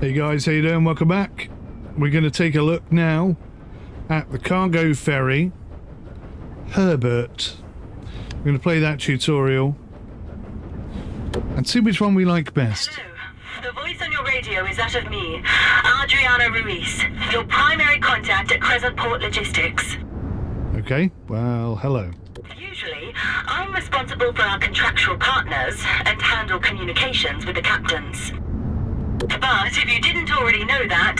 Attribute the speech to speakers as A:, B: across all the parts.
A: Hey guys, how you doing? Welcome back. We're going to take a look now at the cargo ferry Herbert. We're going to play that tutorial and see which one we like best.
B: Hello. The voice on your radio is that of me, Adriana Ruiz, your primary contact at CrescentPort Logistics.
A: Okay, well, hello.
B: Usually, I'm responsible for our contractual partners and handle communications with the captains. But if you didn't already know that,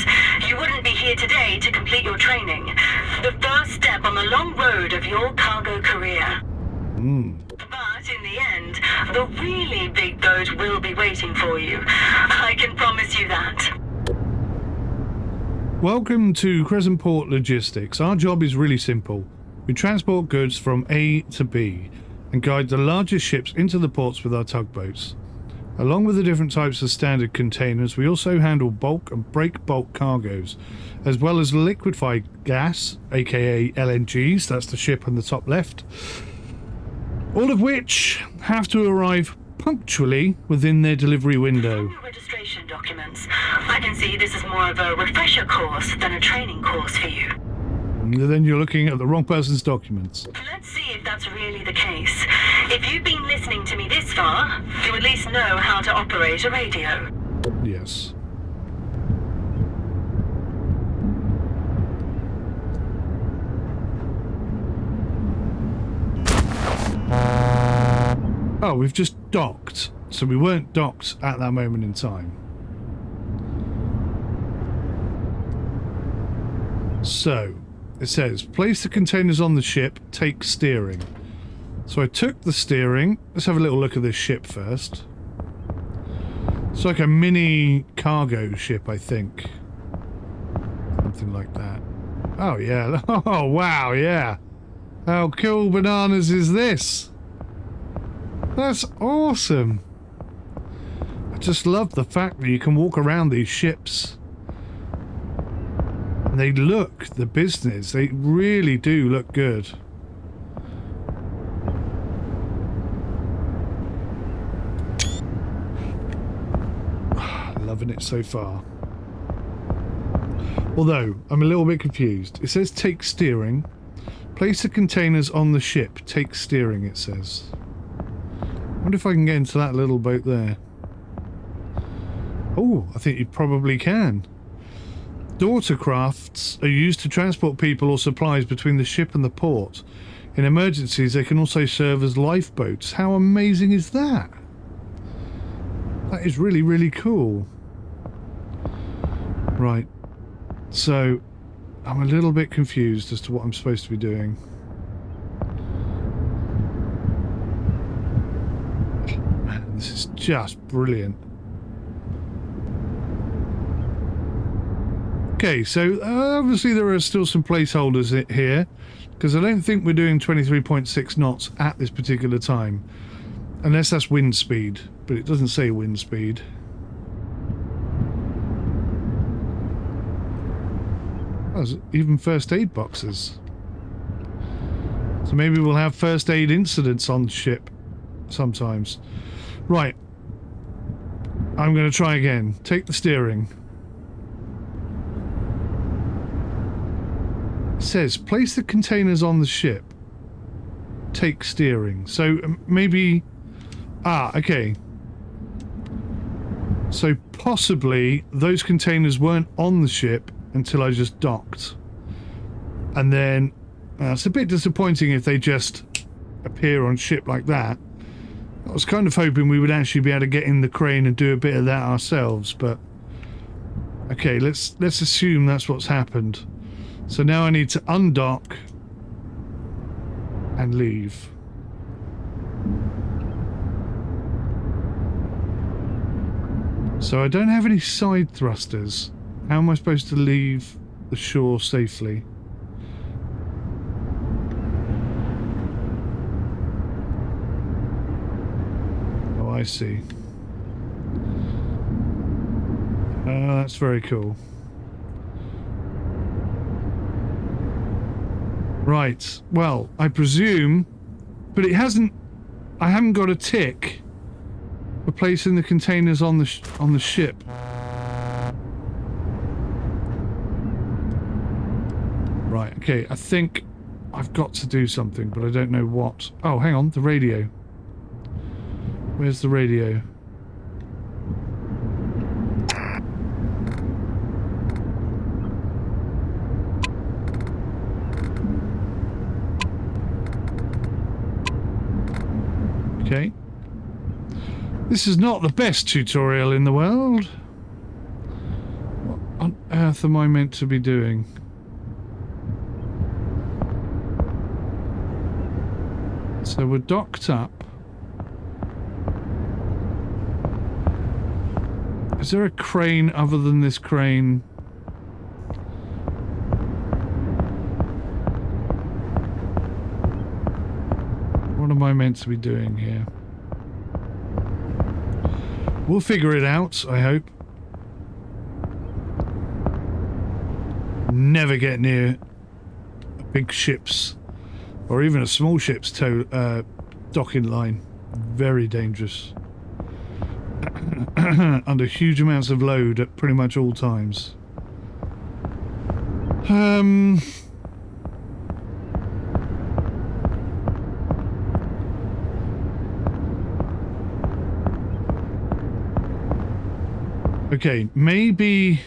B: you wouldn't be here today to complete your training. The first step on the long road of your cargo career. But in the end, the really big boat will be waiting for you. I can promise you that.
A: Welcome to CrescentPort Logistics. Our job is really simple. We transport goods from A to B and guide the largest ships into the ports with our tugboats. Along with the different types of standard containers, we also handle bulk and break bulk cargoes, as well as liquefied gas, aka LNGs, that's the ship on the top left, all of which have to arrive punctually within their delivery window.
B: From your registration documents, I can see this is more of a refresher course than a training course for you.
A: And then you're looking at the wrong person's documents.
B: Let's see if that's really the case. If you've been listening to me this far, you at least know how to operate a radio.
A: Yes. Oh, we've just docked. So we weren't docked at that moment in time. So, it says, place the containers on the ship, take steering. So I took the steering. Let's have a little look at this ship first. It's like a mini cargo ship, I think. Something like that. Oh, yeah. Oh, wow, yeah. How cool bananas is this? That's awesome. I just love the fact that you can walk around these ships. And they look, the business, they really do look good. Loving it so far. Although, I'm a little bit confused. It says take steering. Place the containers on the ship. Take steering, it says. I wonder if I can get into that little boat there. Oh, I think you probably can. Daughter crafts are used to transport people or supplies between the ship and the port. In emergencies, they can also serve as lifeboats. How amazing is that? That is really, really cool. Right. So, I'm a little bit confused as to what I'm supposed to be doing. Man, this is just brilliant. Okay, so obviously there are still some placeholders here, because I don't think we're doing 23.6 knots at this particular time, unless that's wind speed, but it doesn't say wind speed. Oh, there's even first aid boxes. So maybe we'll have first aid incidents on the ship sometimes. Right. I'm going to try again. Take the steering. It says, place the containers on the ship. Take steering. So maybe... Ah, okay. So possibly those containers weren't on the ship until I just docked. And then... it's a bit disappointing if they just appear on ship like that. I was kind of hoping we would actually be able to get in the crane and do a bit of that ourselves, but... Okay, let's assume that's what's happened. So now I need to undock and leave. So I don't have any side thrusters. How am I supposed to leave the shore safely? Oh, I see. That's very cool. Right, well, I presume, but it hasn't, I haven't got a tick for placing the containers on the ship. Right, okay, I think I've got to do something, but I don't know what. Oh, hang on, the radio. Where's the radio? Okay. This is not the best tutorial in the world. What on earth am I meant to be doing? So we're docked up. Is there a crane other than this crane? What am I meant to be doing here? We'll figure it out, I hope. Never get near a big ship's or even a small ship's docking line. Very dangerous. Under huge amounts of load at pretty much all times. Okay, maybe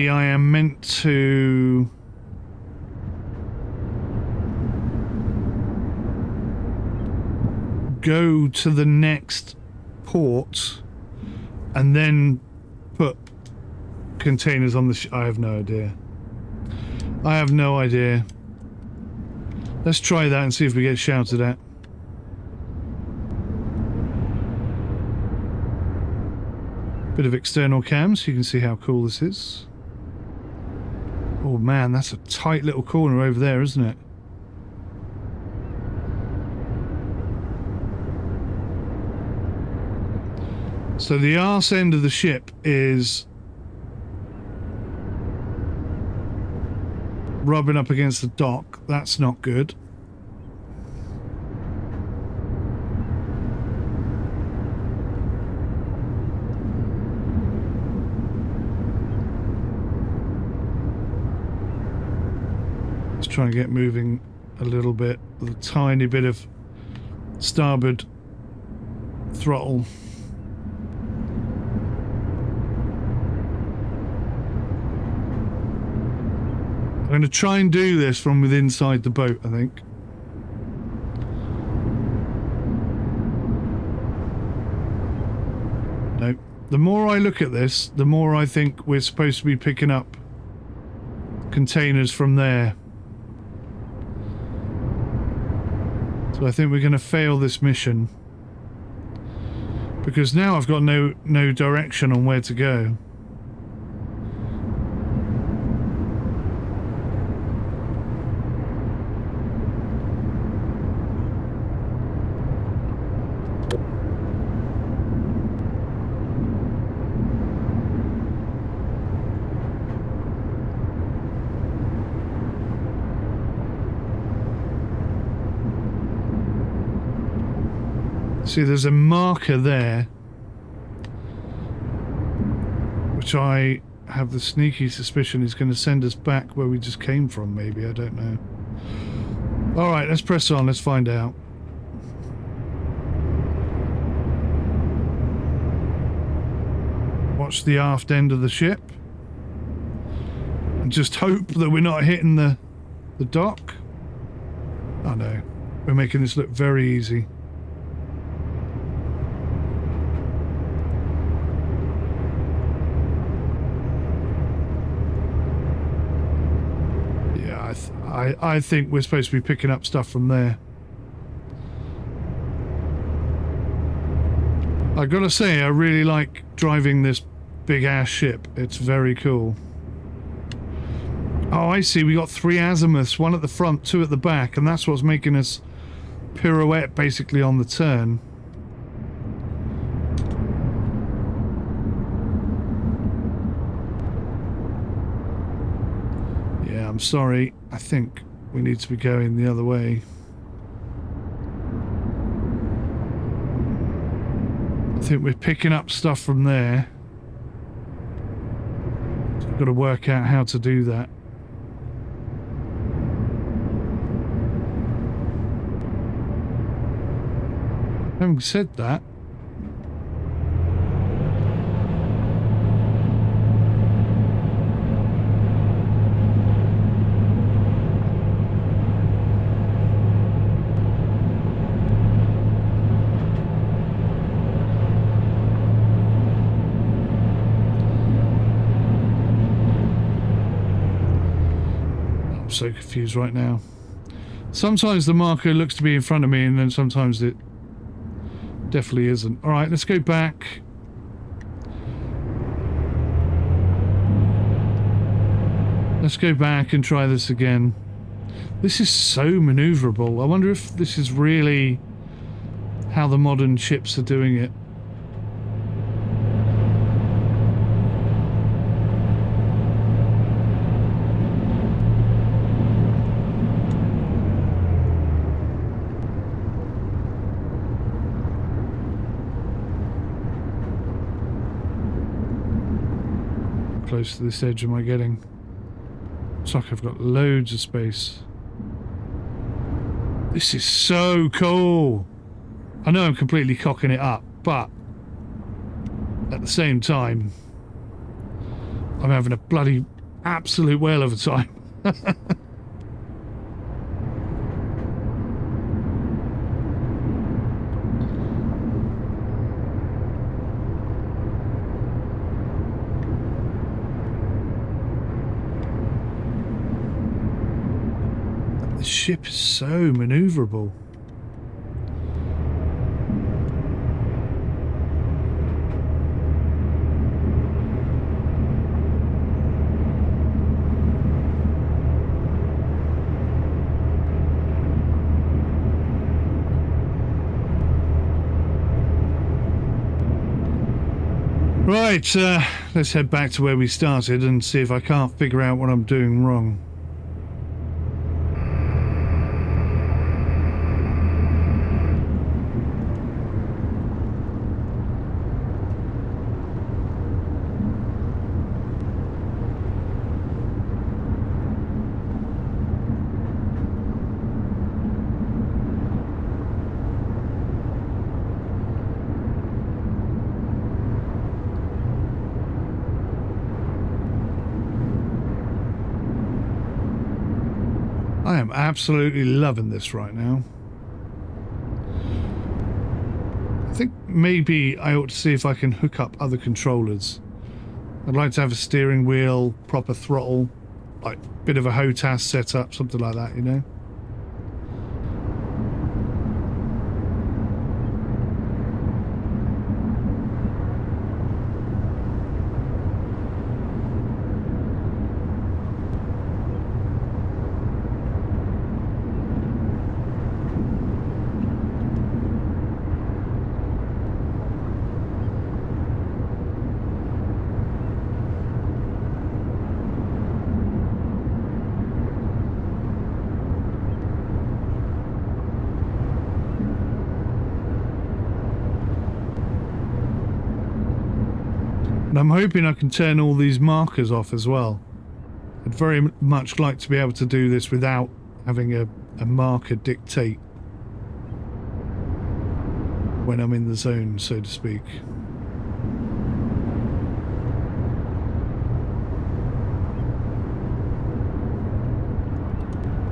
A: I am meant to go to the next port and then put containers on the I have no idea. I have no idea. Let's try that and see if we get shouted at. Bit of external cam so you can see how cool this is. Oh man, that's a tight little corner over there, isn't it? So the arse end of the ship is rubbing up against the dock. That's not good. Try and get moving a little bit with a tiny bit of starboard throttle. I'm going to try and do this from within inside the boat, I think. No. The more I look at this, the more I think we're supposed to be picking up containers from there. So I think we're going to fail this mission. Because now I've got no direction on where to go. See, there's a marker there, which I have the sneaky suspicion is going to send us back where we just came from, maybe. I don't know. Alright, let's press on. Let's find out. Watch the aft end of the ship. And just hope that we're not hitting the dock. Oh no. We're making this look very easy. I think we're supposed to be picking up stuff from there. I gotta say, I really like driving this big ass ship. It's very cool. Oh, I see. We got 3 azimuths, 1 at the front, 2 at the back, and that's what's making us pirouette basically on the turn. Yeah, I'm sorry. I think we need to be going the other way. I think we're picking up stuff from there. Got to work out how to do that. Having said that, I'm so confused right now. Sometimes the marker looks to be in front of me and then sometimes it definitely isn't. Alright, let's go back. Let's go back and try this again. This is so maneuverable. I wonder if this is really how the modern ships are doing it. Close to this edge am I getting? Looks like I've got loads of space. This is so cool! I know I'm completely cocking it up, but at the same time, I'm having a bloody absolute whale of a time. The ship is so maneuverable. Right, let's head back to where we started and see if I can't figure out what I'm doing wrong. I am absolutely loving this right now. I think maybe I ought to see if I can hook up other controllers. I'd like to have a steering wheel, proper throttle, like bit of a HOTAS setup, something like that, you know? And I'm hoping I can turn all these markers off as well. I'd very much like to be able to do this without having a marker dictate when I'm in the zone, so to speak.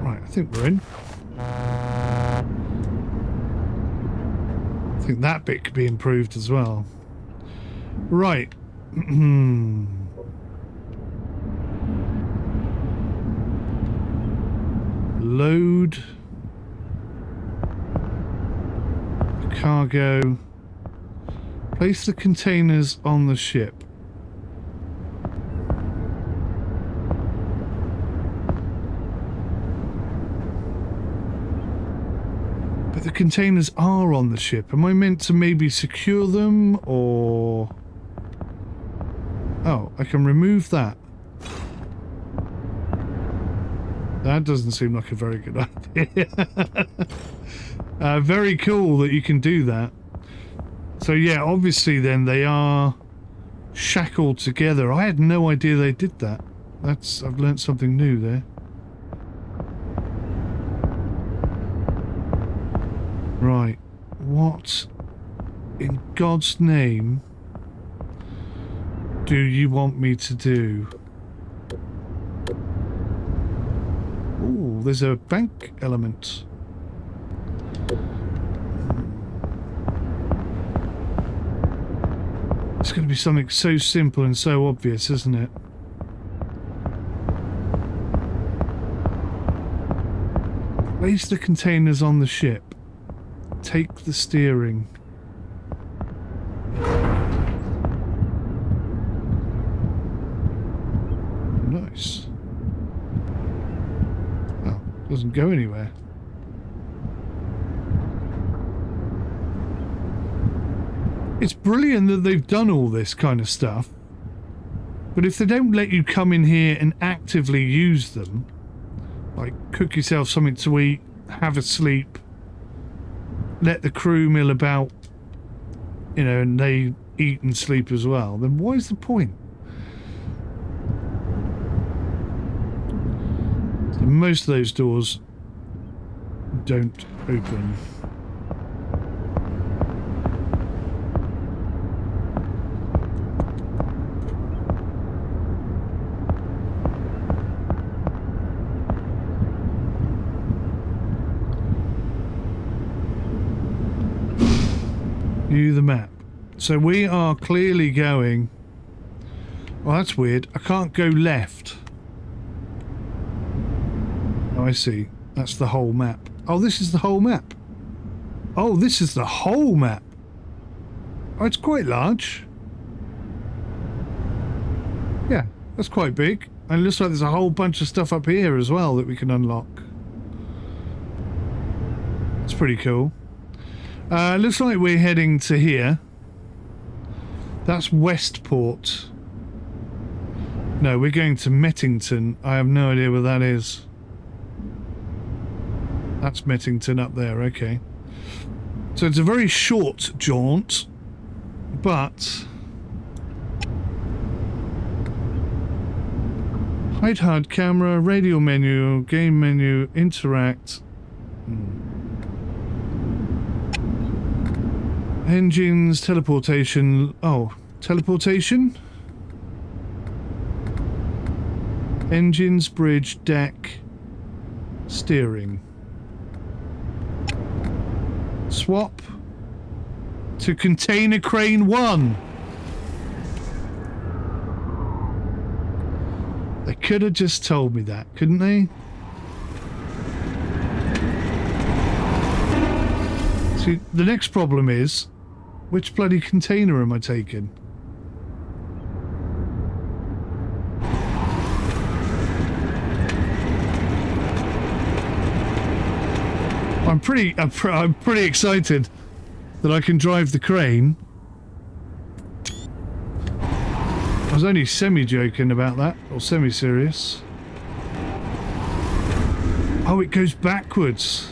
A: Right, I think we're in. I think that bit could be improved as well. Right. Load cargo. Place the containers on the ship. But the containers are on the ship. Am I meant to maybe secure them or... Oh, I can remove that. That doesn't seem like a very good idea. Very cool that you can do that. So yeah, obviously then they are shackled together. I had no idea they did that. I've learnt something new there. Right. What in God's name do you want me to do? Ooh, there's a bank element. It's going to be something so simple and so obvious, isn't it? Place the containers on the ship. Take the steering. Nice. Oh, doesn't go anywhere. It's brilliant that they've done all this kind of stuff, but if they don't let you come in here and actively use them, like cook yourself something to eat, have a sleep, let the crew mill about, you know, and they eat and sleep as well, then what is the point? So most of those doors don't open. View the map. So we are clearly going... Well, that's weird. I can't go left. Oh, I see. That's the whole map. Oh, this is the whole map. Oh, this is the whole map. Oh, it's quite large. Yeah, that's quite big. And it looks like there's a whole bunch of stuff up here as well that we can unlock. It's pretty cool. Looks like we're heading to here. That's Westport. No, we're going to Mettington. I have no idea where that is. That's Mettington up there, okay. So it's a very short jaunt, but... Hide hard camera, radio menu, game menu, interact. Engines, teleportation. Oh, teleportation? Engines, bridge, deck, steering. Swap to container crane 1. They could have just told me that, couldn't they? See, the next problem is, which bloody container am I taking? I'm pretty excited that I can drive the crane. I was only semi-joking about that, or semi-serious. Oh, it goes backwards.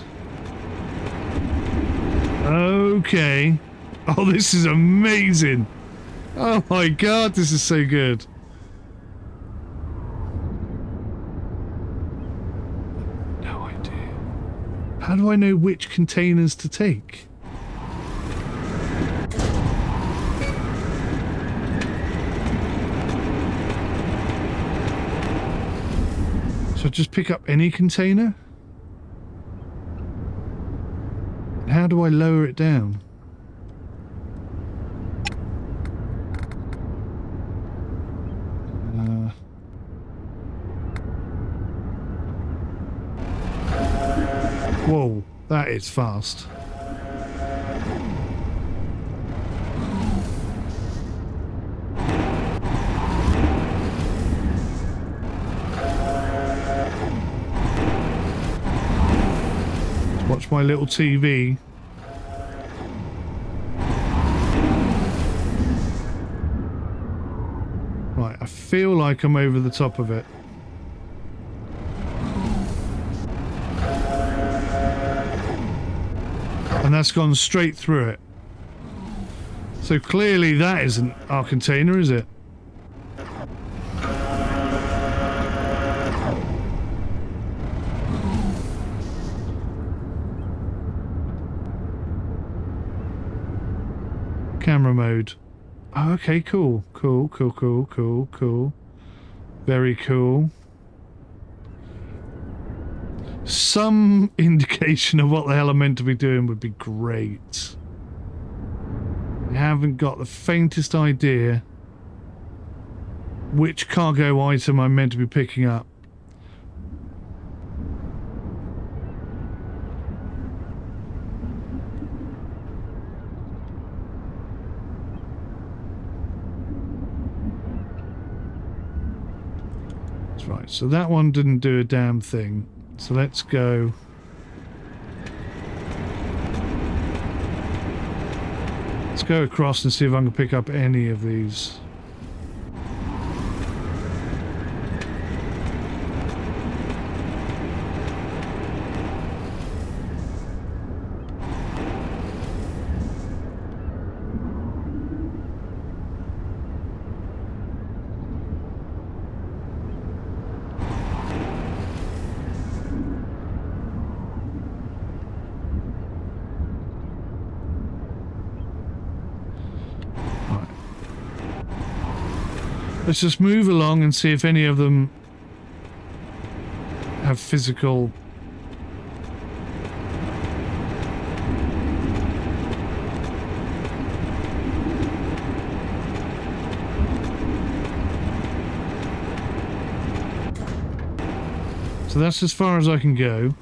A: Okay. Oh, this is amazing. Oh my god, this is so good. No idea. How do I know which containers to take? So I just pick up any container? How do I lower it down? Whoa, that is fast. Watch my little TV. Right, I feel like I'm over the top of it. And that's gone straight through it. So clearly that isn't our container, is it? camera mode. Oh, okay, cool. Cool, cool, cool, cool, cool. Very cool. Some indication of what the hell I'm meant to be doing would be great. I haven't got the faintest idea which cargo item I'm meant to be picking up. That's right, so that one didn't do a damn thing. So let's go. Let's go across and see if I can pick up any of these. Let's just move along and see if any of them have physical... So that's as far as I can go.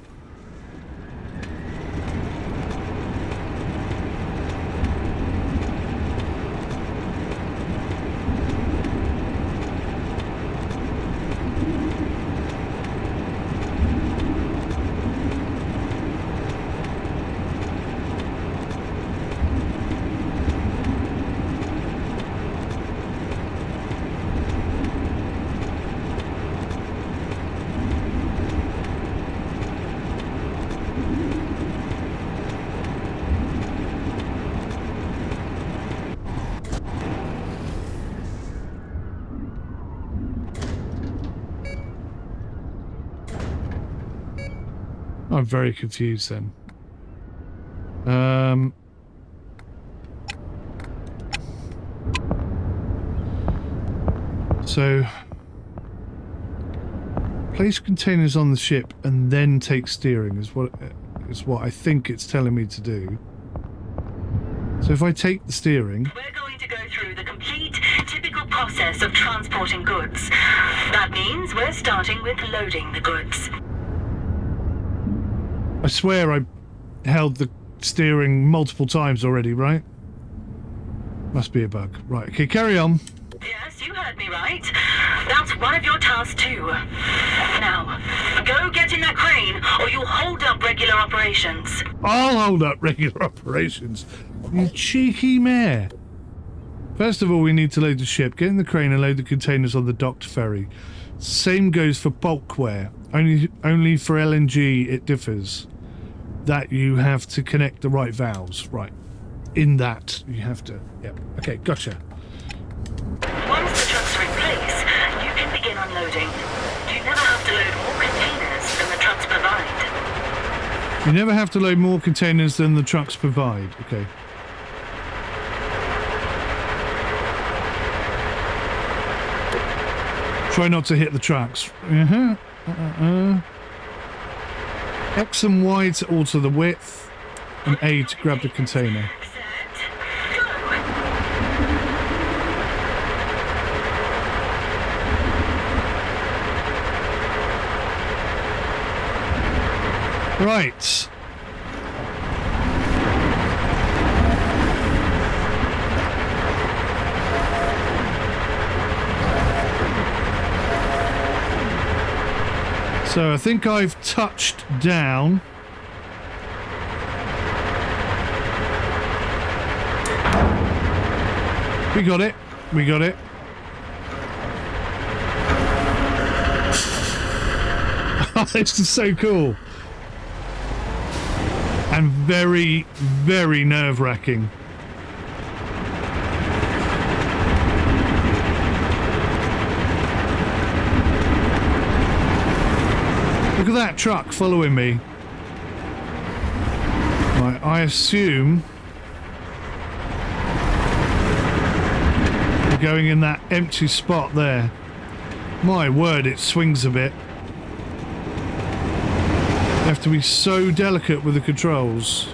A: I'm very confused then. So place containers on the ship and then take steering is what I think it's telling me to do. So if I take the steering,
B: we're going to go through the complete typical process of transporting goods. That means we're starting with loading the goods.
A: I swear I held the steering multiple times already, right? Must be a bug. Right, okay, carry on.
B: Yes, you heard me right. That's one of your tasks too. Now, go get in that crane or you'll hold up regular operations.
A: I'll hold up regular operations. You cheeky mare. First of all, we need to load the ship, get in the crane and load the containers on the docked ferry. Same goes for bulkware. Only for LNG it differs. That you have to connect the right valves. Right. In that, you have to... Yep. Okay, gotcha.
B: Once the trucks are in place, you can begin unloading. You never have to load more containers than the trucks provide.
A: You never have to load more containers than the trucks provide. Okay. Try not to hit the trucks. X and Y to alter the width, and A to grab the container. Right. So I think I've touched down. We got it. We got it. This is so cool. And very, very nerve-wracking. Look at that truck following me. Right, I assume we're going in that empty spot there. My word, it swings a bit. You have to be so delicate with the controls.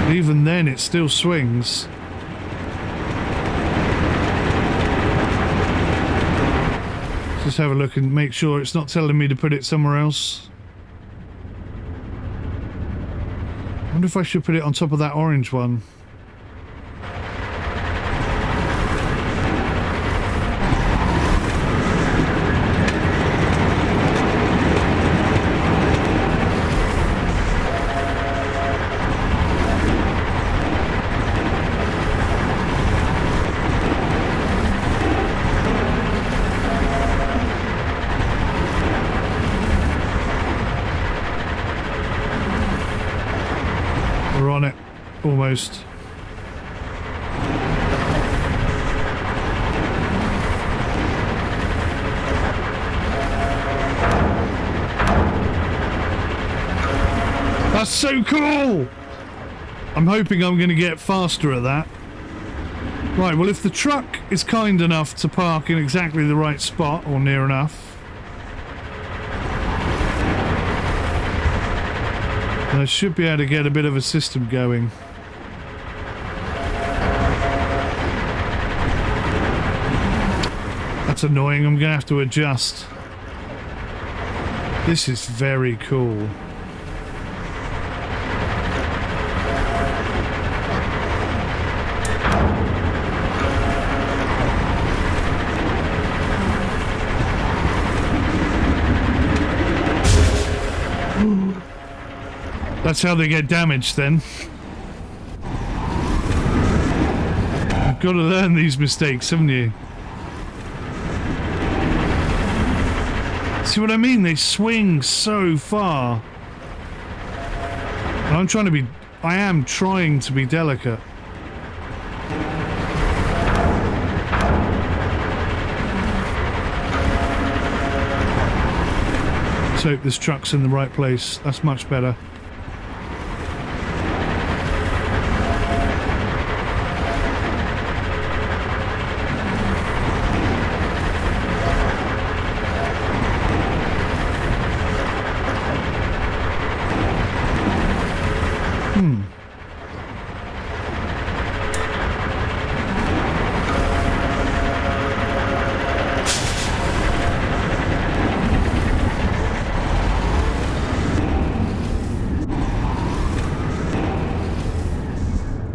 A: But even then, it still swings. Just have a look and make sure it's not telling me to put it somewhere else. I wonder if I should put it on top of that orange one. We're on it, almost. That's so cool! I'm hoping I'm going to get faster at that. Right, well, if the truck is kind enough to park in exactly the right spot, or near enough, I should be able to get a bit of a system going. That's annoying, I'm going to have to adjust. This is very cool. That's how they get damaged then. You've got to learn these mistakes, haven't you? See what I mean? They swing so far. And I am trying to be delicate. Let's hope this truck's in the right place. That's much better.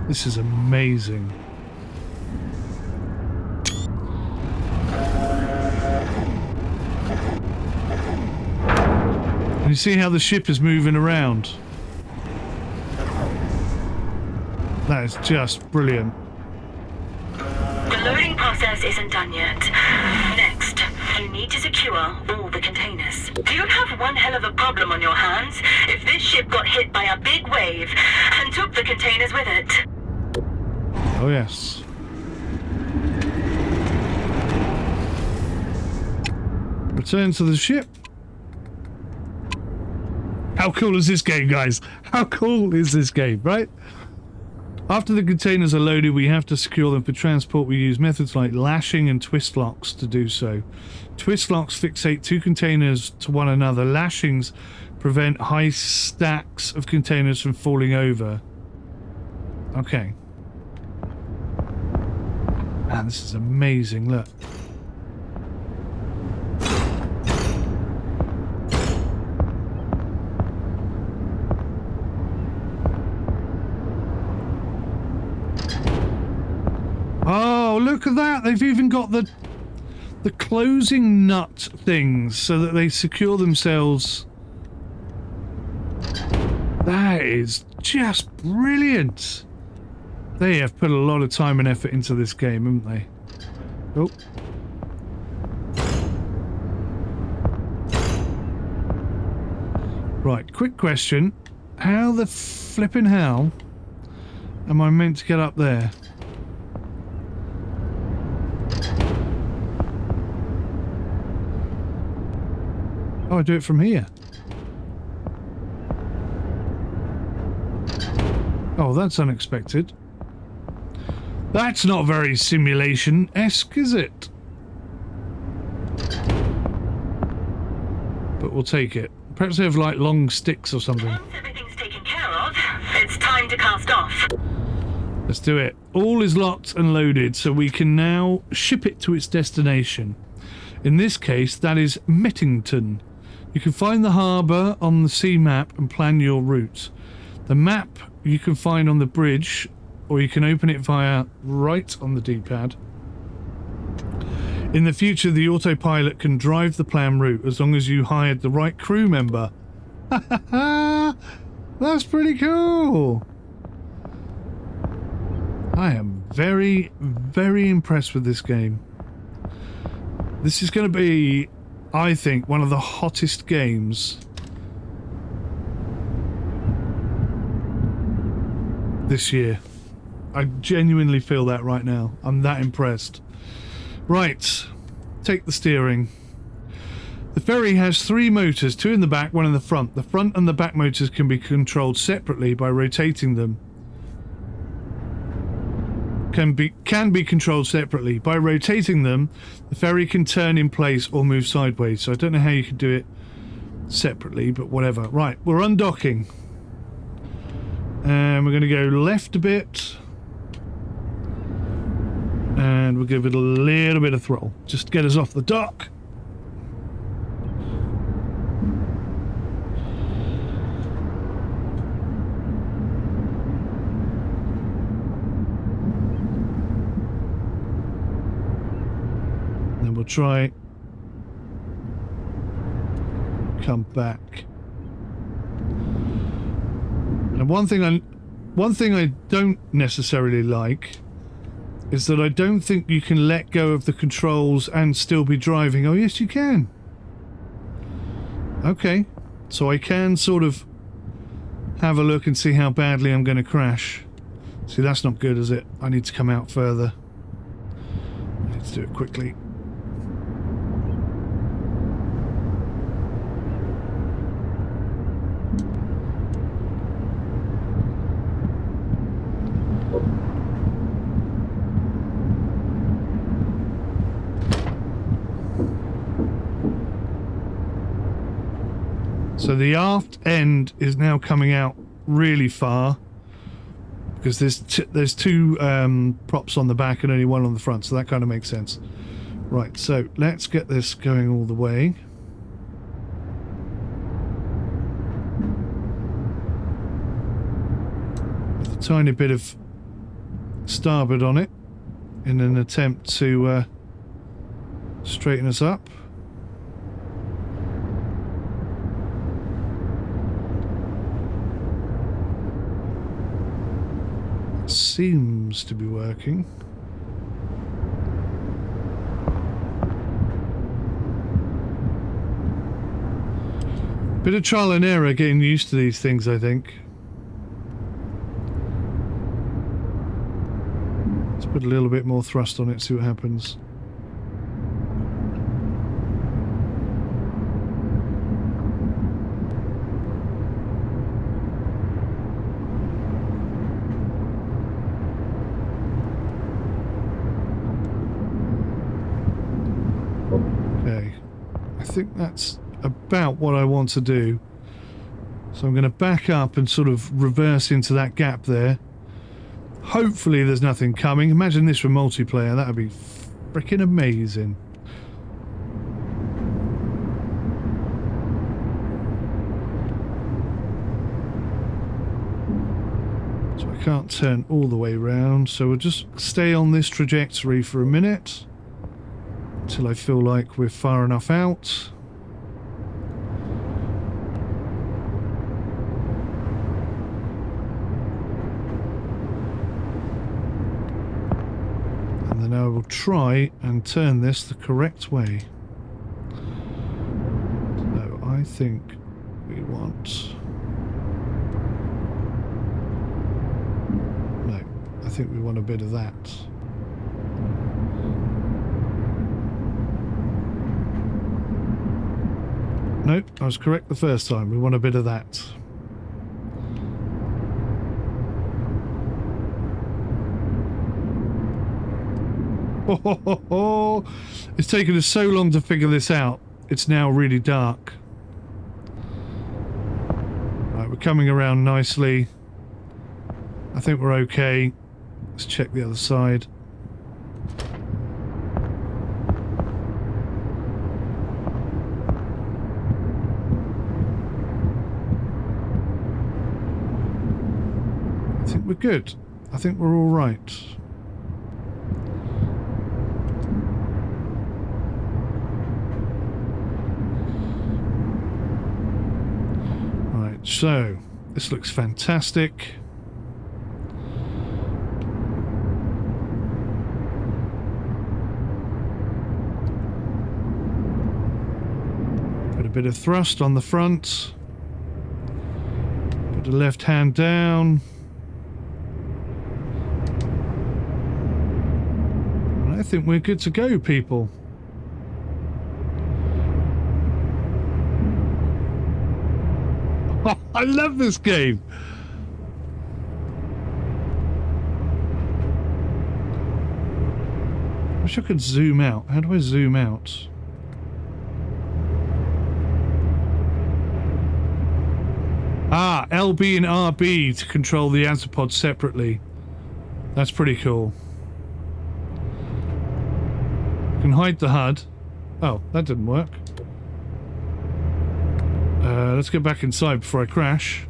A: This is amazing. And you see how the ship is moving around? That is just brilliant.
B: The loading process isn't done yet. Next, you need to secure all the containers. You'd have one hell of a problem on your hands if this ship got hit by a big wave and took the containers with it.
A: Oh yes. Return to the ship. How cool is this game, guys? How cool is this game, right? After the containers are loaded, we have to secure them for transport. We use methods like lashing and twist locks to do so. Twist locks fixate two containers to one another. Lashings prevent high stacks of containers from falling over. Okay. Man, this is amazing, look. Oh, look at that! They've even got the closing nut things so that they secure themselves. That is just brilliant. They have put a lot of time and effort into this game, haven't they? Oh. Right, quick question. How the flipping hell am I meant to get up there? Oh, I do it from here. Oh, Oh, that's unexpected. That's not very simulation-esque, is it? But we'll take it. Perhaps they have like long sticks or something.
B: Once everything's taken care of, it's time to cast off.
A: Let's do it. All is locked and loaded, so we can now ship it to its destination. In this case, that is Mettington. You can find the harbour on the sea map and plan your route. The map you can find on the bridge, or you can open it via right on the D-pad. In the future, the autopilot can drive the planned route as long as you hired the right crew member. That's pretty cool. I am very, very impressed with this game. This is going to be, I think, one of the hottest games this year. I genuinely feel that right now. I'm that impressed. Right, take the steering. The ferry has 3 motors, 2 in the back, 1 in the front. The front and the back motors can be controlled separately by rotating them. Can be controlled separately. By rotating them, the ferry can turn in place or move sideways. So I don't know how you can do it separately, but whatever. Right, we're undocking. And we're going to go left a bit. And we'll give it a little bit of throttle. Just to get us off the dock. Then we'll try come back. And one thing I don't necessarily like is that I don't think you can let go of the controls and still be driving. Oh, yes, you can. Okay. So I can sort of have a look and see how badly I'm going to crash. See, that's not good, is it? I need to come out further. I need to do it quickly. So the aft end is now coming out really far because there's 2 props on the back and only 1 on the front, so that kind of makes sense. Right, so let's get this going all the way. With a tiny bit of starboard on it in an attempt to straighten us up. Seems to be working. Bit of trial and error getting used to these things, I think. Let's put a little bit more thrust on it, see what happens. I think that's about what I want to do. So I'm going to back up and sort of reverse into that gap there. Hopefully there's nothing coming. Imagine this for multiplayer. That would be freaking amazing. So I can't turn all the way around. So we'll just stay on this trajectory for a minute. Until I feel like we're far enough out. And then I will try and turn this the correct way. So I think we want... No, I think we want a bit of that. Nope, I was correct the first time. We want a bit of that. It's taken us so long to figure this out. It's now really dark. Right, we're coming around nicely. I think we're okay. Let's check the other side. I think we're good. I think we're all right. Right, so this looks fantastic. Put a bit of thrust on the front. Put the left hand down. I think we're good to go, people. I love this game. I wish I could zoom out. How do I zoom out? Ah, LB and RB to control the amphipods separately. That's pretty cool. Can hide the HUD. Oh, that didn't work. Let's get back inside before I crash.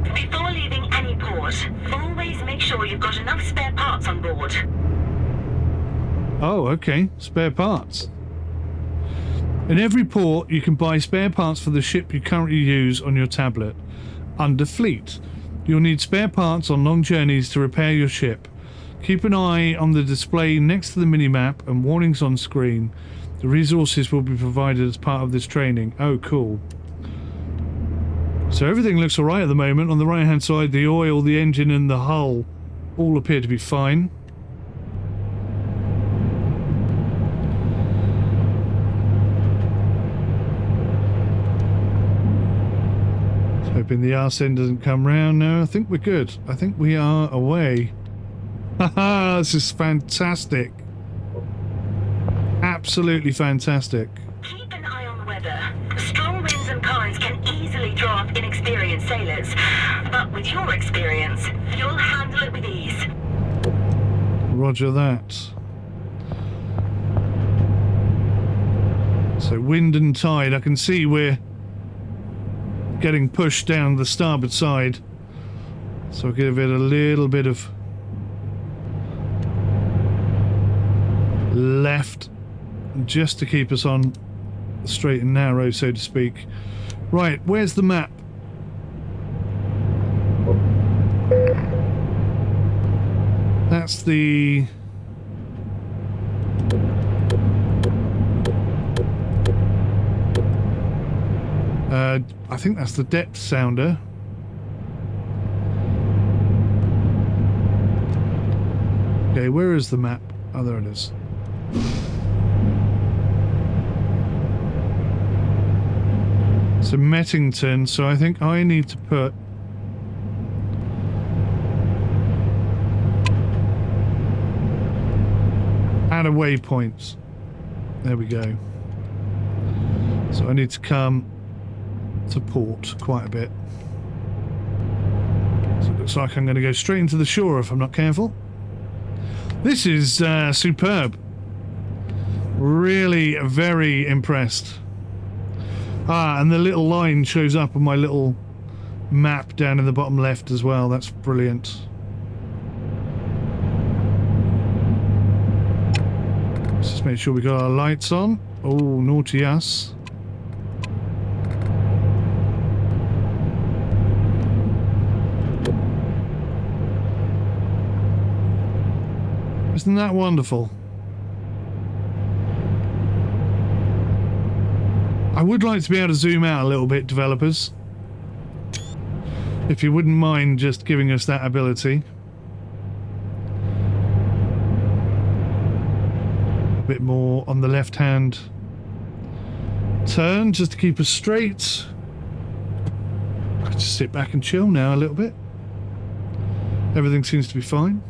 B: Before leaving any port, always make sure you've got enough spare parts on board.
A: Oh, okay. Spare parts. In every port, you can buy spare parts for the ship you currently use on your tablet. Under Fleet, you'll need spare parts on long journeys to repair your ship. Keep an eye on the display next to the minimap and warnings on screen. The resources will be provided as part of this training. Oh, cool. So everything looks alright at the moment. On the right hand side, the oil, the engine and the hull all appear to be fine. Just hoping the arse end doesn't come round now. I think we're good. I think we are away. Haha, this is fantastic. Absolutely fantastic.
B: Keep an eye on the weather. Strong winds and currents can easily draw off inexperienced sailors. But with your experience, you'll handle it with ease.
A: Roger that. So wind and tide, I can see we're getting pushed down the starboard side. So I'll give it a little bit of left just to keep us on straight and narrow, so to speak. Right, where's the map? That's the... I think that's the depth sounder. Okay, where is the map? Oh, there it is. So Mettington, so I think I need to put add a waypoint. There we go. So I need to come to port quite a bit. So it looks like I'm going to go straight into the shore if I'm not careful. This is superb. Really very impressed. Ah, and the little line shows up on my little map down in the bottom left as well. That's brilliant. Let's just make sure we got our lights on. Oh, naughty us. Isn't that wonderful? I would like to be able to zoom out a little bit, developers. If you wouldn't mind just giving us that ability. A bit more on the left-hand turn, just to keep us straight. I can just sit back and chill now a little bit. Everything seems to be fine.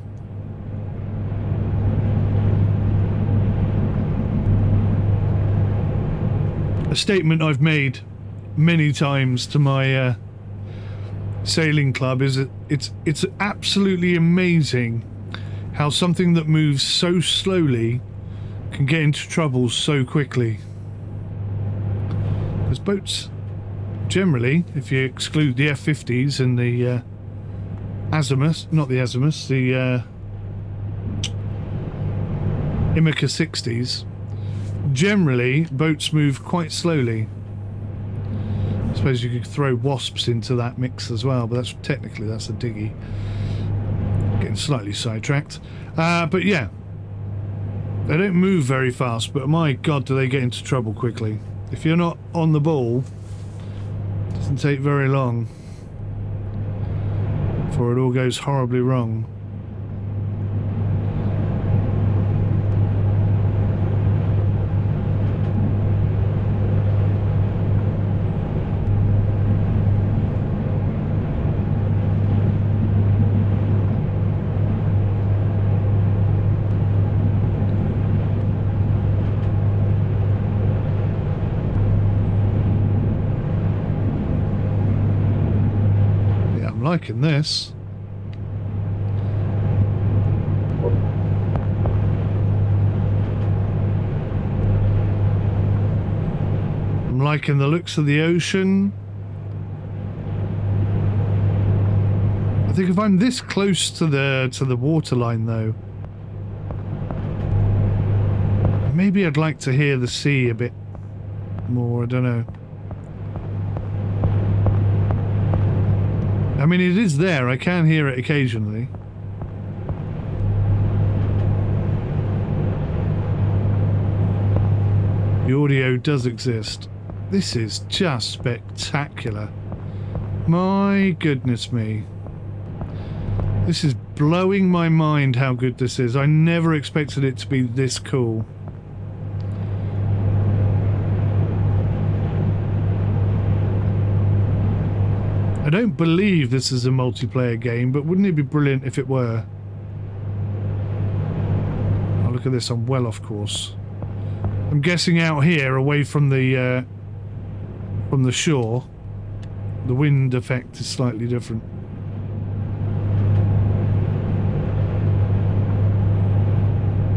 A: a statement I've made many times to my sailing club is that it's absolutely amazing how something that moves so slowly can get into trouble so quickly. Because boats, generally, if you exclude the F-50s and the azimuths, not the azimuths, the Imica 60s, generally boats move quite slowly. I suppose you could throw wasps into that mix as well, but that's technically that's a diggy. Getting slightly sidetracked. But yeah, they don't move very fast, but my god do they get into trouble quickly. If you're not on the ball, it doesn't take very long before it all goes horribly wrong. Liking this. I'm liking the looks of the ocean. I think if I'm this close to the waterline though, maybe I'd like to hear the sea a bit more, I don't know. I mean, it is there. I can hear it occasionally. The audio does exist. This is just spectacular. My goodness me. This is blowing my mind how good this is. I never expected it to be this cool. I don't believe this is a multiplayer game, but wouldn't it be brilliant if it were? Oh, look at this, I'm well off course. I'm guessing out here, away from the shore, the wind effect is slightly different.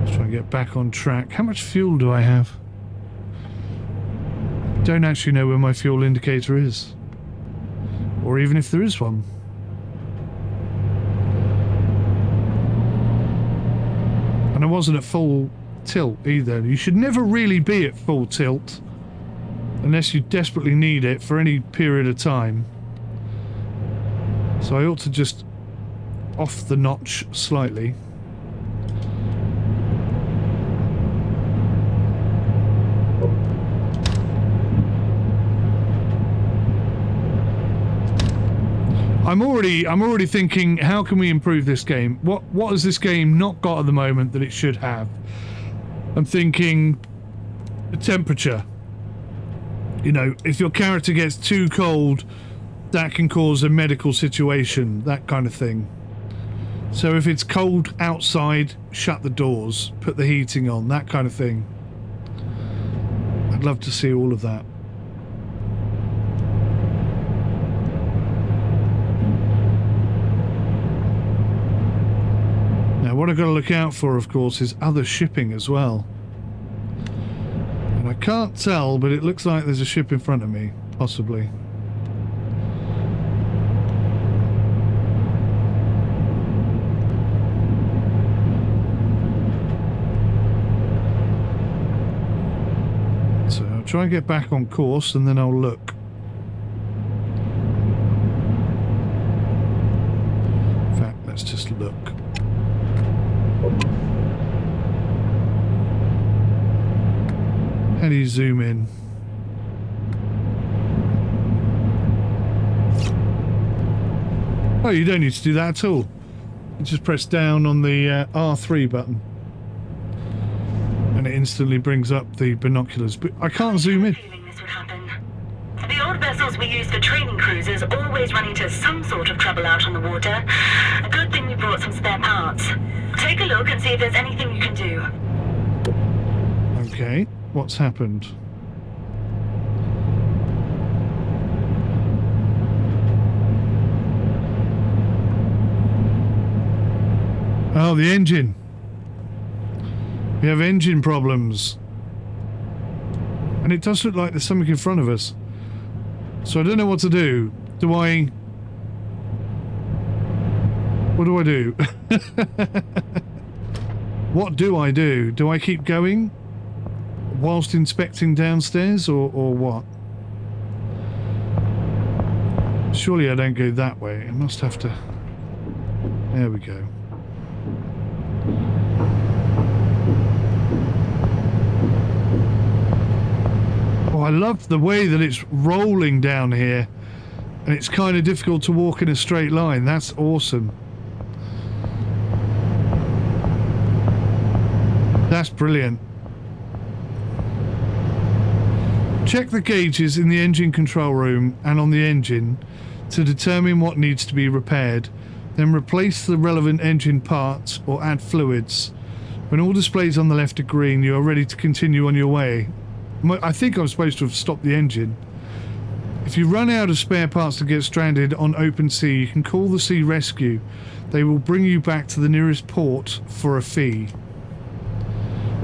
A: Let's try and get back on track. How much fuel do I have? Don't actually know where my fuel indicator is. Or even if there is one. And I wasn't at full tilt either. You should never really be at full tilt unless you desperately need it for any period of time. So I ought to just off the notch slightly. I'm already thinking, how can we improve this game? What has this game not got at the moment that it should have? I'm thinking the temperature. You know, if your character gets too cold, that can cause a medical situation, that kind of thing. So if it's cold outside, shut the doors, put the heating on, that kind of thing. I'd love to see all of that. What I've got to look out for, of course, is other shipping as well. And I can't tell, but it looks like there's a ship in front of me, possibly. So I'll try and get back on course and then I'll look. In fact, let's just look. How do you zoom in? Oh, you don't need to do that at all. You just press down on the R3 button and it instantly brings up the binoculars, but I can't zoom in.
B: This would happen. The old vessels we use for training cruises always run into some sort of trouble out on the water. A good thing we brought some spare parts. Take a look and see if there's anything you can do.
A: Okay, what's happened? Oh, the engine. We have engine problems. And it does look like there's something in front of us. So I don't know what to do. What do I do? What do I do? Do I keep going whilst inspecting downstairs or what? Surely I don't go that way. I must have to... There we go. Oh, I love the way that it's rolling down here. And it's kind of difficult to walk in a straight line. That's awesome. That's brilliant. Check the gauges in the engine control room and on the engine to determine what needs to be repaired. Then replace the relevant engine parts or add fluids. When all displays on the left are green, you are ready to continue on your way. I think I'm supposed to have stopped the engine. If you run out of spare parts to get stranded on open sea, you can call the Sea Rescue. They will bring you back to the nearest port for a fee.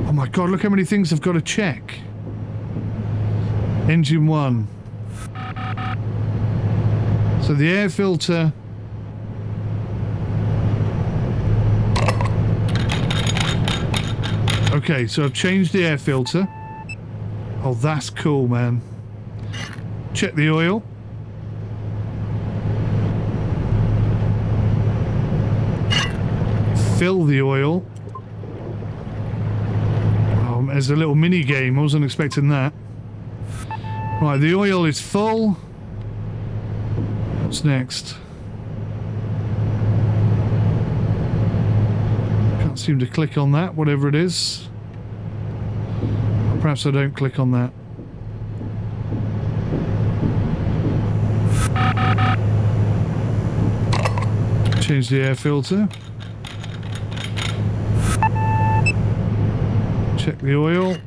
A: Oh my god, look how many things I've got to check. Engine 1. So the air filter... Okay, so I've changed the air filter. Oh, that's cool, man. Check the oil. Fill the oil. Oh, there's a little mini game. I wasn't expecting that. Right, the oil is full. What's next? Can't seem to click on that, whatever it is. Perhaps I don't click on that. Change the air filter. Check the oil.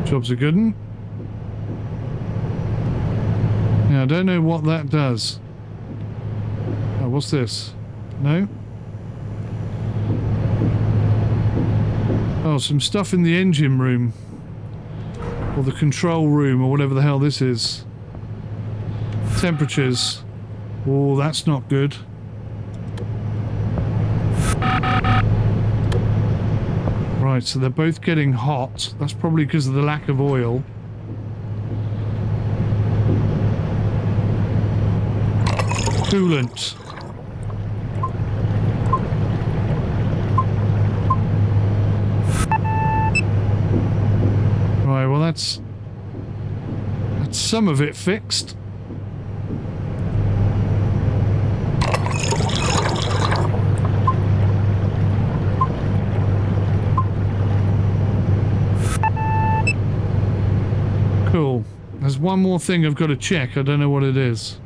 A: Job's a good one. Now, I don't know what that does. Oh, what's this? No? Oh, some stuff in the engine room. Or the control room, or whatever the hell this is. Temperatures. Oh, that's not good. Right, so they're both getting hot. That's probably because of the lack of oil. Coolant. Right, well that's some of it fixed. Cool. There's one more thing I've got to check. I don't know what it is.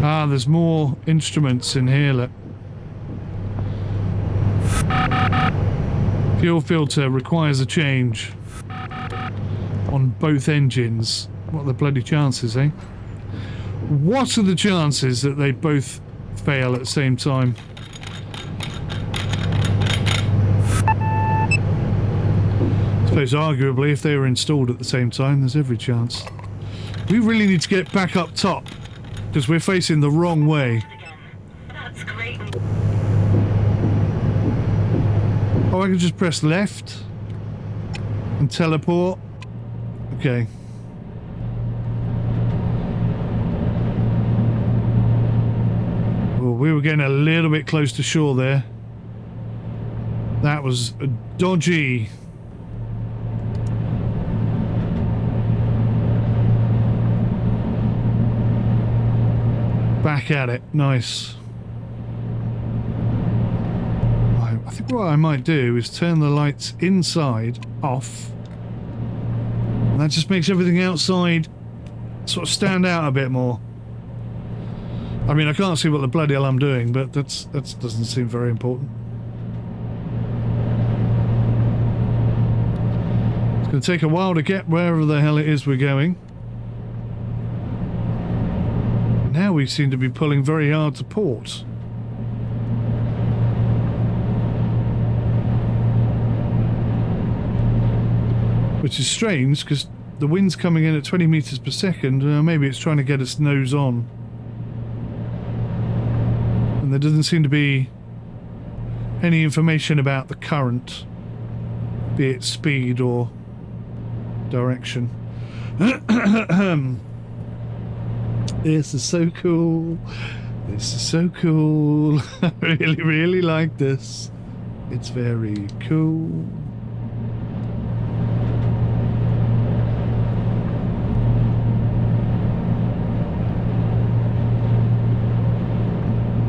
A: Ah, there's more instruments in here, look. Fuel filter requires a change on both engines. What are the bloody chances, eh? What are the chances that they both fail at the same time? I suppose arguably if they were installed at the same time, there's every chance. We really need to get back up top. Because we're facing the wrong way.
B: That's great.
A: Oh, I can just press left and teleport. Okay. Well, we were getting a little bit close to shore there. That was dodgy. Back at it. Nice. I think what I might do is turn the lights inside off. And that just makes everything outside sort of stand out a bit more. I mean, I can't see what the bloody hell I'm doing, but that doesn't seem very important. It's going to take a while to get wherever the hell it is we're going. Now we seem to be pulling very hard to port. Which is strange, because the wind's coming in at 20 meters per second. Maybe it's trying to get us nose on. And there doesn't seem to be any information about the current, be it speed or direction. This is so cool. This is so cool. I really, really like this. It's very cool.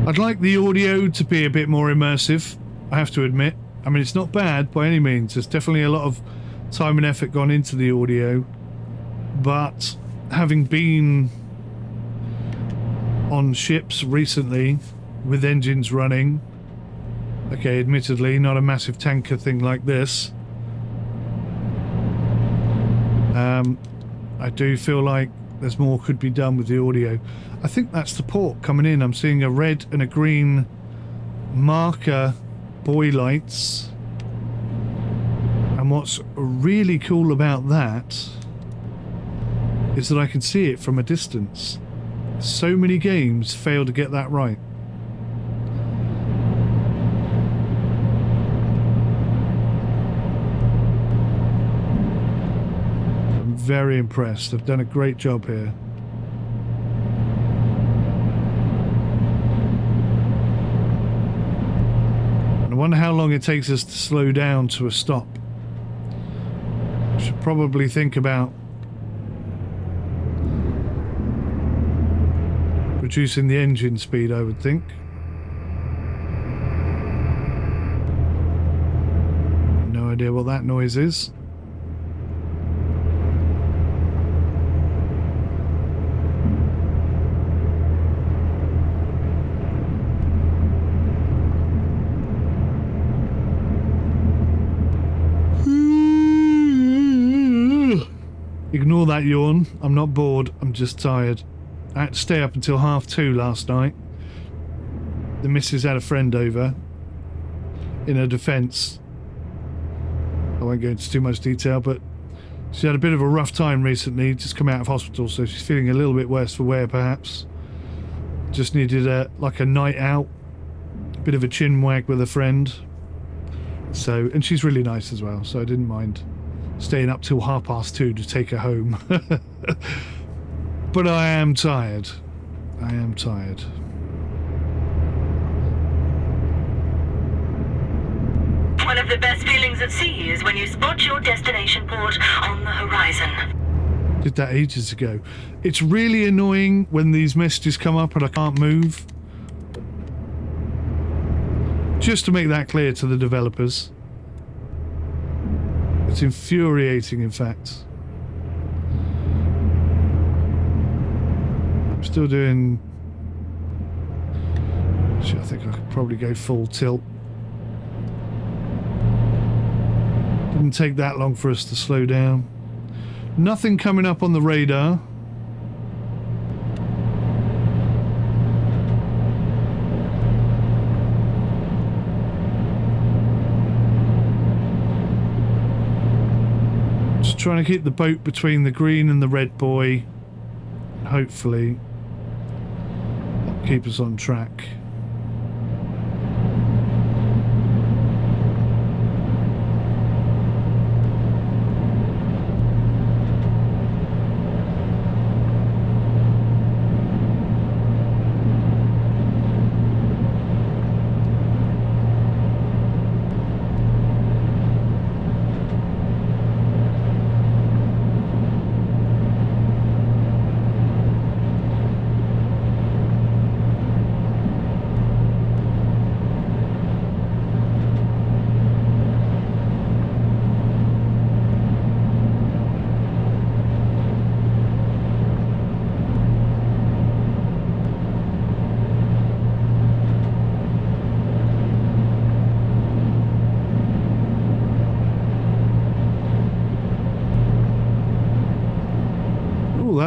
A: I'd like the audio to be a bit more immersive, I have to admit. I mean, it's not bad by any means. There's definitely a lot of time and effort gone into the audio. But having been on ships recently with engines running, okay, admittedly, not a massive tanker thing like this, I do feel like there's more could be done with the audio. I think that's the port coming in. I'm seeing a red and a green marker buoy lights. And what's really cool about that is that I can see it from a distance. So many games fail to get that right. I'm very impressed. They've done a great job here. I wonder how long it takes us to slow down to a stop. I should probably think about reducing the engine speed, I would think. No idea what that noise is. Ignore that yawn. I'm not bored. I'm just tired. I had to stay up until 2:30 last night. The missus had a friend over. In her defence, I won't go into too much detail, but she had a bit of a rough time recently. Just come out of hospital, so she's feeling a little bit worse for wear, perhaps. Just needed a night out. A bit of a chin wag with a friend. So, and she's really nice as well, so I didn't mind staying up till 2:30 to take her home. But I am tired. I am tired.
B: One of the best feelings at sea is when you spot your destination port on the horizon.
A: Did that ages ago. It's really annoying when these messages come up and I can't move. Just to make that clear to the developers. It's infuriating, in fact. I'm still doing... Actually, I think I could probably go full tilt. Didn't take that long for us to slow down. Nothing coming up on the radar. Just trying to keep the boat between the green and the red buoy. Hopefully that'll keep us on track.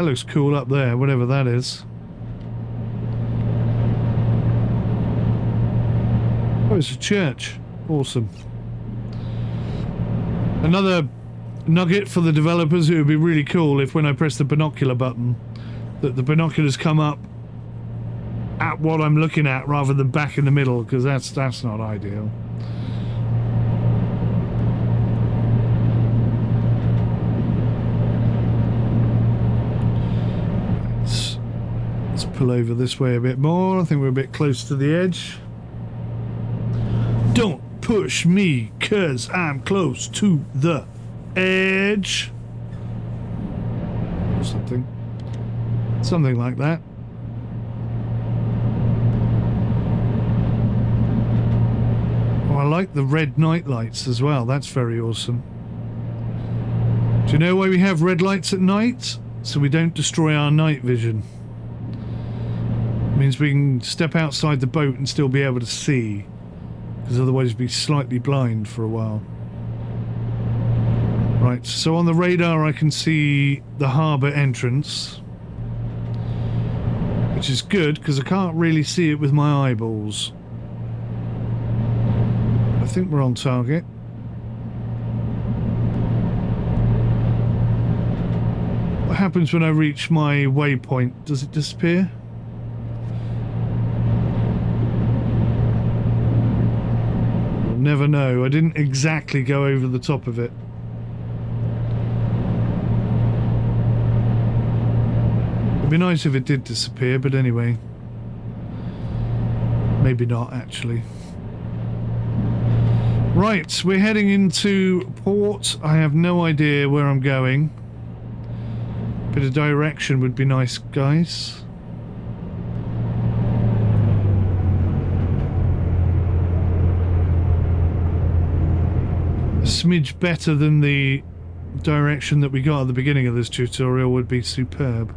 A: looks cool up there, whatever that is. Oh, it's a church. Awesome. Another nugget for the developers. It would be really cool if when I press the binocular button that the binoculars come up at what I'm looking at rather than back in the middle, because that's not ideal. Let's pull over this way a bit more. I think we're a bit close to the edge. Don't push me, 'cause I'm close to the edge. Or something like that. Oh, I like the red night lights as well. That's very awesome. Do you know why we have red lights at night? So we don't destroy our night vision. It means we can step outside the boat and still be able to see, because otherwise we'd be slightly blind for a while. Right, so on the radar I can see the harbour entrance, which is good because I can't really see it with my eyeballs. I think we're on target. What happens when I reach my waypoint? Does it disappear? I'll never know. I didn't exactly go over the top of it. It'd be nice if it did disappear, but anyway. Maybe not, actually. Right, we're heading into port. I have no idea where I'm going. Bit of direction would be nice, guys. A smidge better than the direction that we got at the beginning of this tutorial would be superb.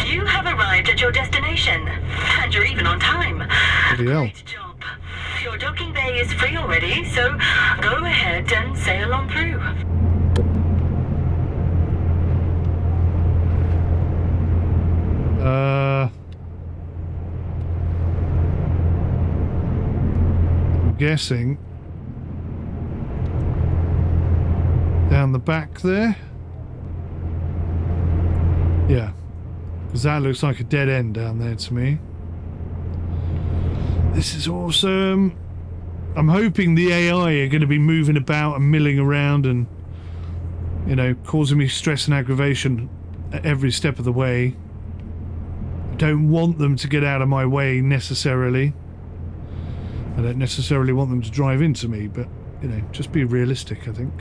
B: You have arrived at your destination, and you're even on time.
A: Bloody hell.
B: Great job. Your docking bay is free already, so go ahead and sail on through.
A: I'm guessing down the back there. Yeah, because that looks like a dead end down there to me. This is awesome. I'm hoping the AI are going to be moving about and milling around and, you know, causing me stress and aggravation at every step of the way. I don't want them to get out of my way necessarily. I don't necessarily want them to drive into me, but, you know, just be realistic, I think.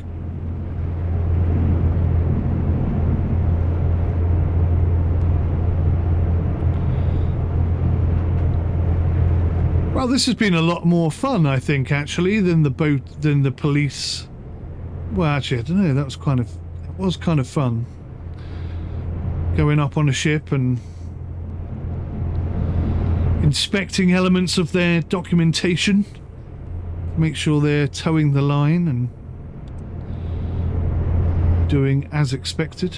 A: Well, this has been a lot more fun, I think, actually, than the police. Well, actually, I don't know. It was kind of fun. Going up on a ship and inspecting elements of their documentation. Make sure they're towing the line and doing as expected.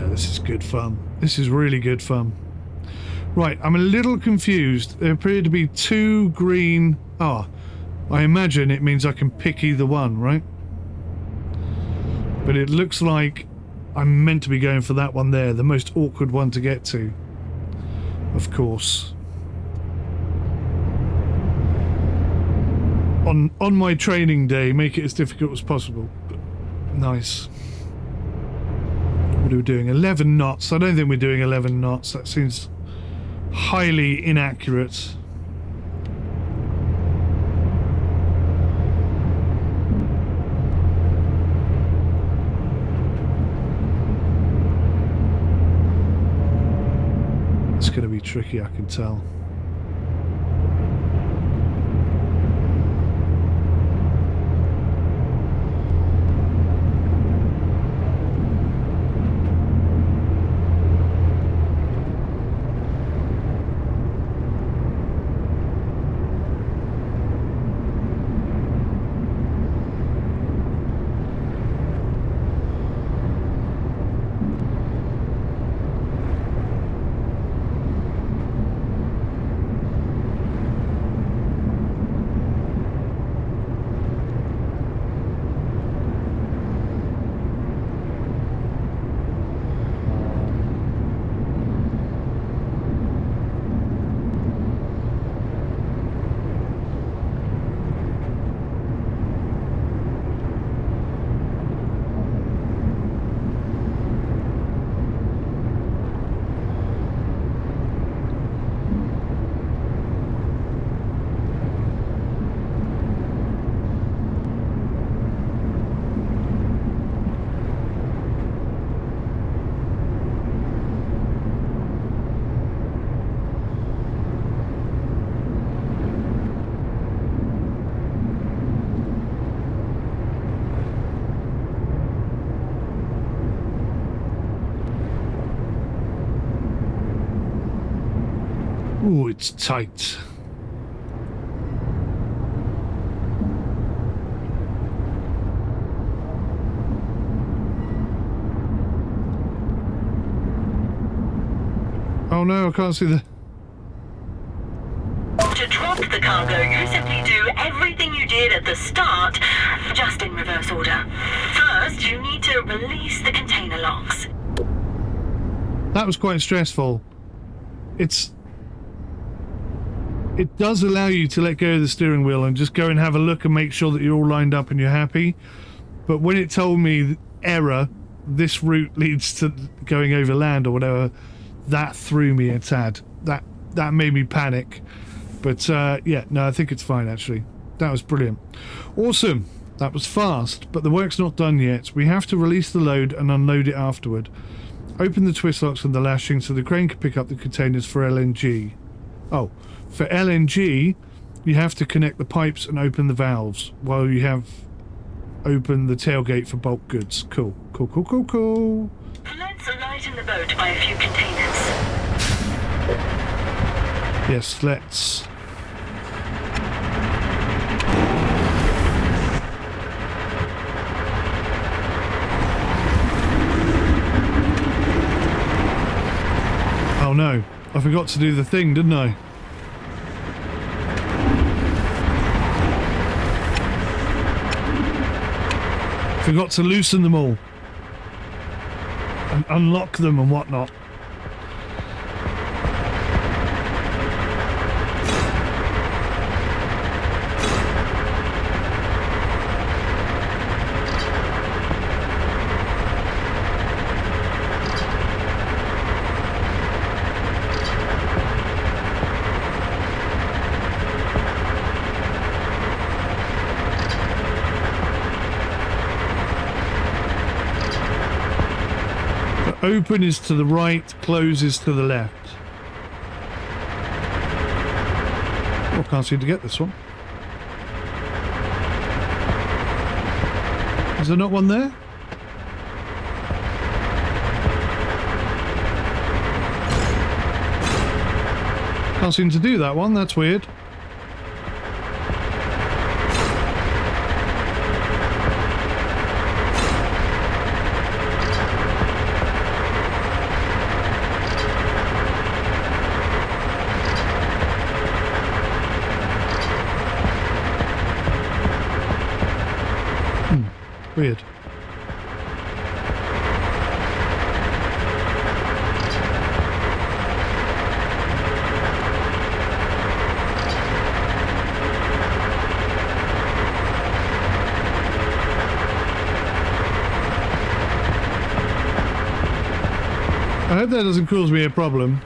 A: This is good fun. This is really good fun. Right, I'm a little confused. There appear to be two green... Ah, I imagine it means I can pick either one, right? But it looks like I'm meant to be going for that one there, the most awkward one to get to. Of course. On my training day, make it as difficult as possible. Nice. What are we doing? 11 knots. I don't think we're doing 11 knots. That seems highly inaccurate. It's going to be tricky, I can tell. Ooh, it's tight. Oh no, I can't see the...
B: To drop the cargo, you simply do everything you did at the start, just in reverse order. First, you need to release the container locks.
A: That was quite stressful. It does allow you to let go of the steering wheel and just go and have a look and make sure that you're all lined up and you're happy. But when it told me, error, this route leads to going over land or whatever, that threw me a tad. That made me panic. But yeah, no, I think it's fine actually. That was brilliant. Awesome. That was fast, but the work's not done yet. We have to release the load and unload it afterward. Open the twist locks and the lashing so the crane can pick up the containers for LNG. Oh, for LNG, you have to connect the pipes and open the valves while you have opened the tailgate for bulk goods. Cool. Cool, cool, cool, cool.
B: Let's lighten the boat by a few containers.
A: Yes, let's. Oh no, I forgot to do the thing, didn't I? Forgot to loosen them all and unlock them and whatnot. Open is to the right, close is to the left. Oh, can't seem to get this one. Is there not one there? Can't seem to do that one, that's weird. Weird. I hope that doesn't cause me a problem.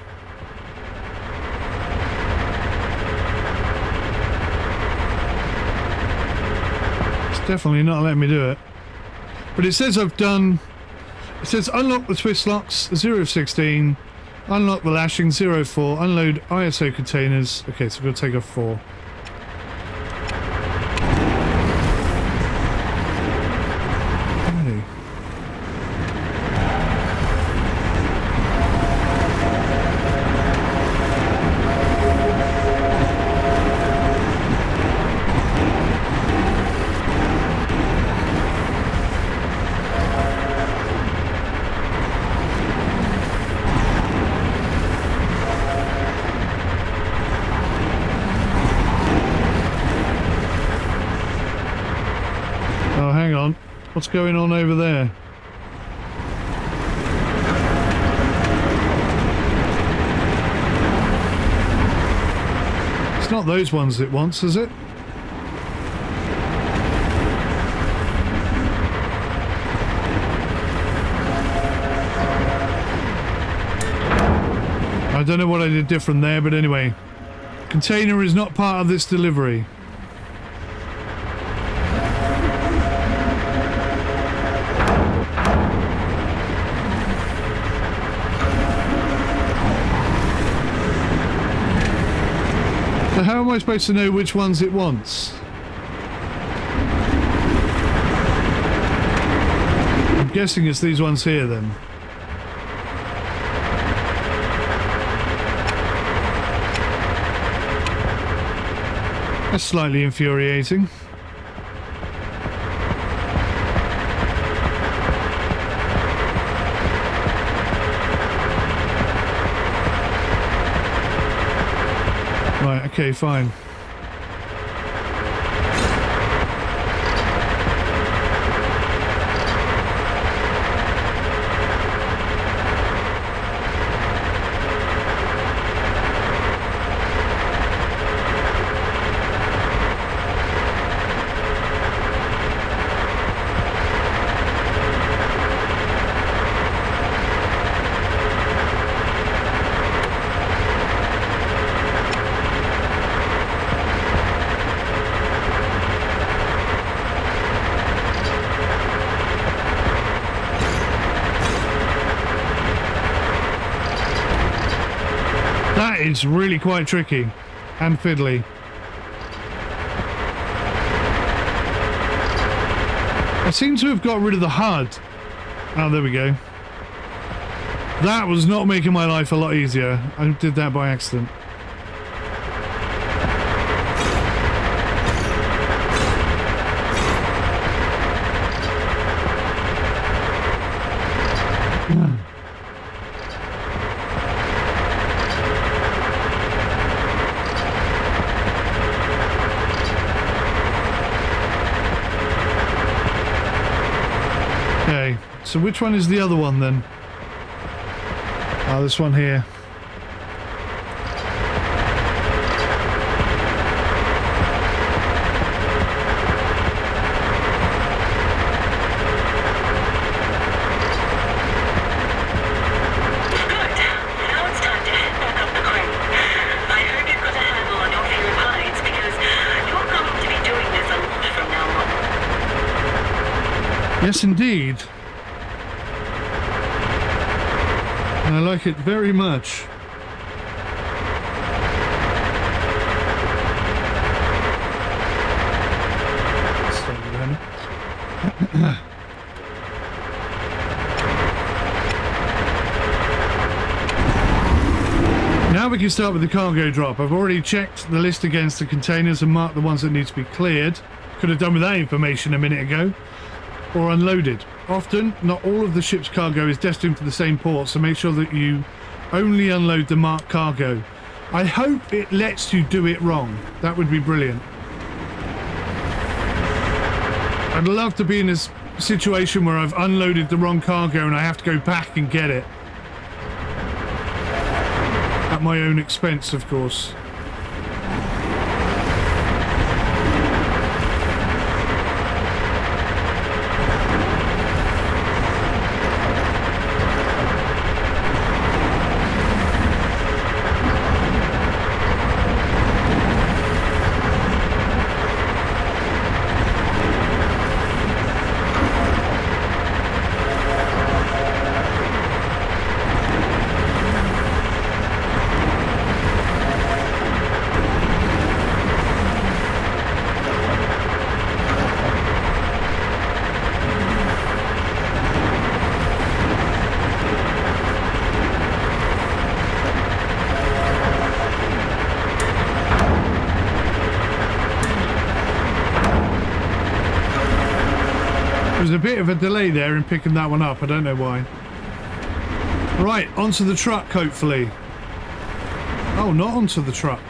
A: It's definitely not letting me do it. But it says I've done... It says unlock the twist locks, 0 of 16. Unlock the lashing, 0 of 4. Unload ISO containers. Okay, so we're going to take off 4. Hey. What's going on over there? It's not those ones it wants, is it? I don't know what I did different there, but anyway. Container is not part of this delivery. So how am I supposed to know which ones it wants? I'm guessing it's these ones here then. That's slightly infuriating. Right, okay, fine. That is really quite tricky and fiddly. I seem to have got rid of the HUD. Oh, there we go. That was not making my life a lot easier. I did that by accident. Okay, so which one is the other one then? Oh, this one here. Yes, indeed. And I like it very much. Now we can start with the cargo drop. I've already checked the list against the containers and marked the ones that need to be cleared. Could have done with that information a minute ago. Or unloaded. Often, not all of the ship's cargo is destined for the same port, so make sure that you only unload the marked cargo. I hope it lets you do it wrong. That would be brilliant. I'd love to be in a situation where I've unloaded the wrong cargo and I have to go back and get it. At my own expense, of course. There's a bit of a delay there in picking that one up. I don't know why. Right, onto the truck, hopefully. Oh, not onto the truck.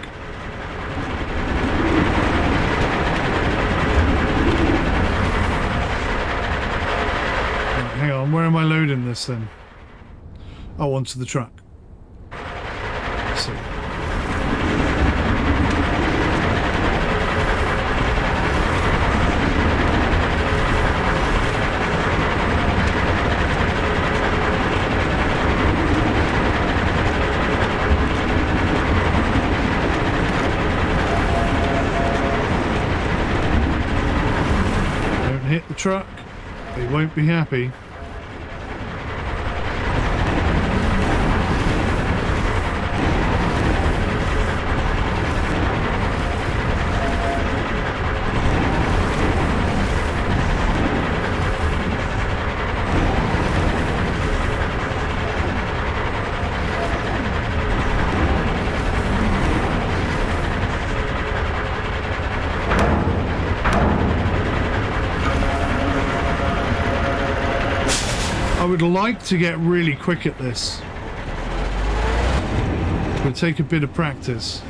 A: Right, hang on, where am I loading this then? Oh, onto the truck. Let's see. Hit the truck, they won't be happy. would like to get really quick at this. It would take a bit of practice.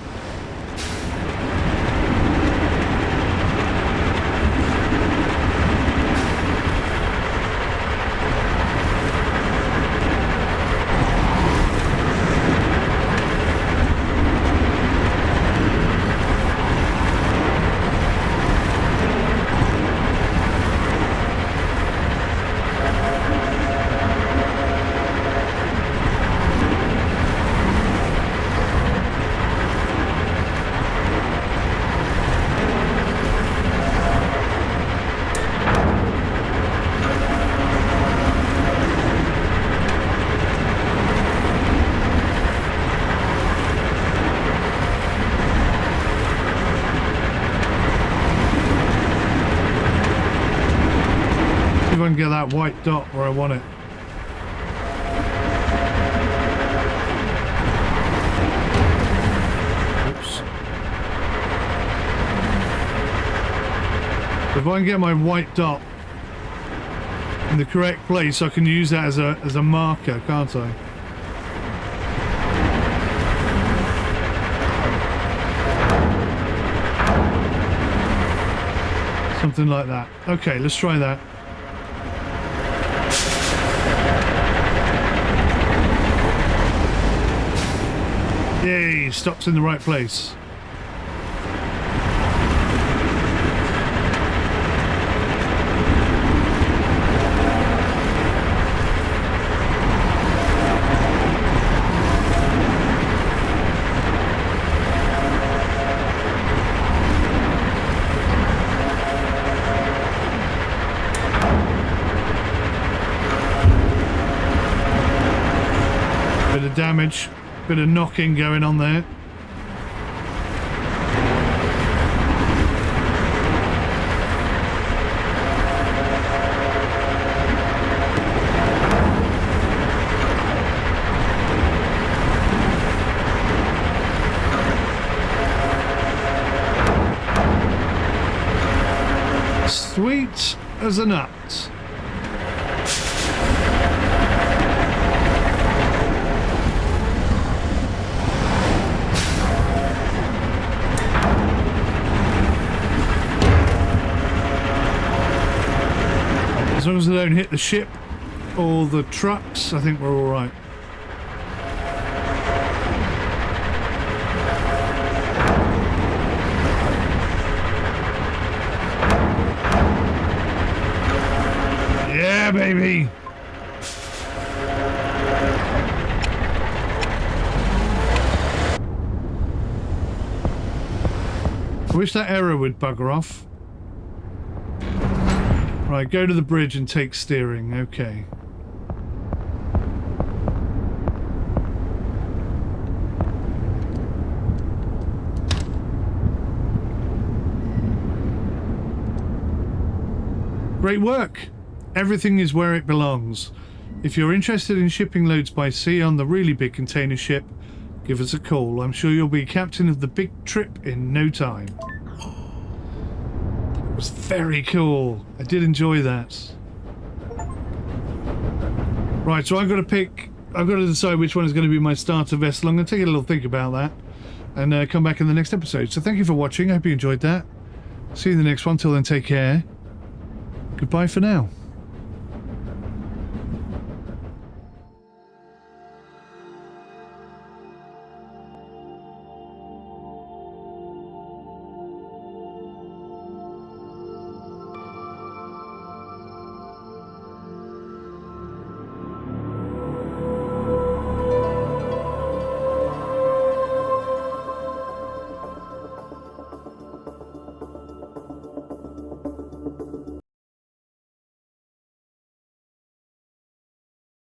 A: See if I can get that white dot where I want it. Oops. If I can get my white dot in the correct place, I can use that as a marker, can't I? Something like that. Okay, let's try that. Yay, stops in the right place. Bit of damage. Bit of knocking going on there. Sweet as a nut. As long as they don't hit the ship or the trucks, I think we're all right. Yeah, baby! I wish that error would bugger off. Right, go to the bridge and take steering. Okay. Great work! Everything is where it belongs. If you're interested in shipping loads by sea on the really big container ship, give us a call. I'm sure you'll be captain of the big trip in no time. It was very cool. I did enjoy that. Right, so I've got to decide which one is going to be my starter vessel. I'm going to take a little think about that and come back in the next episode. So thank you for watching. I hope you enjoyed that. See you in the next one. Till then, take care. Goodbye for now.